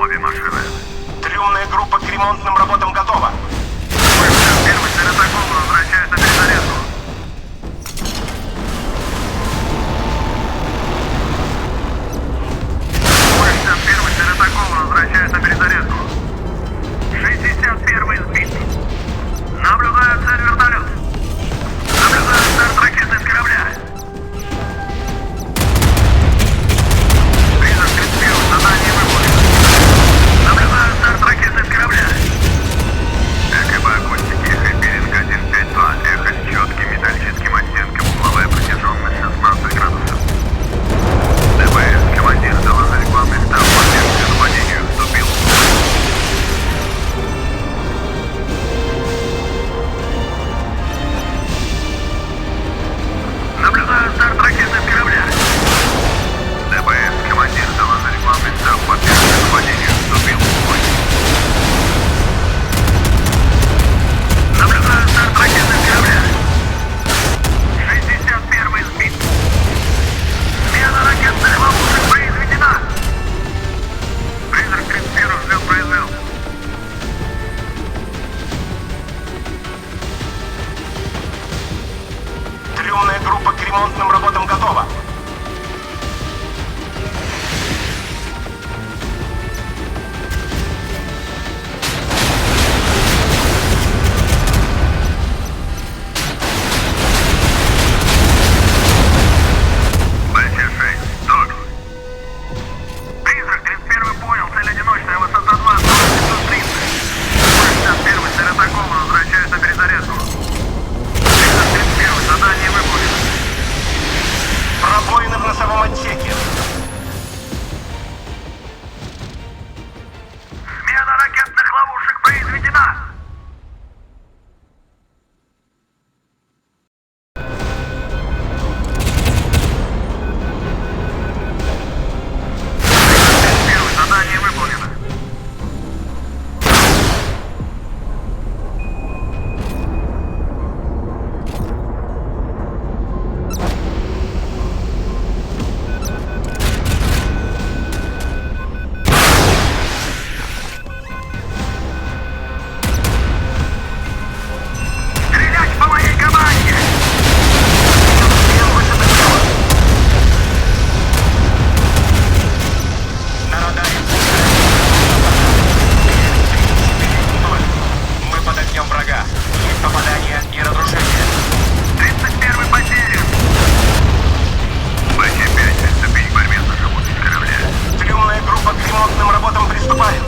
обе машины. Трюмная группа к ремонтным работам готова. Первый цель атакован, возвращается на перезарядку. Первый цель атакован, возвращается на перезарядку. 61-й сбит. Наблюдаю цель вертолет. Наблюдаю старт ракеты с корабля. Призрак 31, задание выполнено. Наблюдаю старт ракеты с корабля. ЭКБ акустики, Хайперинг 152, эхо с четким металлическим оттенком, угловая протяженность 16 градусов. ДБС, командир, доложить главный штаб, поддержка к нападению вступил. Наблюдаю старт ракеты с корабля. ДБС, командир, доложить главный штаб, поддержка к нападению вступил в бой. Наблюдаю старт ракеты с корабля. 61-й сбит. Смена ракетных ловушек произведена. Призрак 31 взлет произвел. Трюмная группа к ремонтным работам готова. БЧ-6, ТОК. Призрак 31 понял, цель одиночная, высота 2, скорость 530. 61 цель атакован, возвращается на перезарядку. Призрак 31, задание выполнено. Пробоины в носовом отсеке. Смена ракетных ловушек произведена. Первое задание выполнено. Стрелять по моей команде! На радаре. Мы подождем врага. Есть попадание и разрушение. 31 потерян. БЧ-5, ступень к борьбе за живучесть корабля. Трюмная группа к ремонтным работам приступает.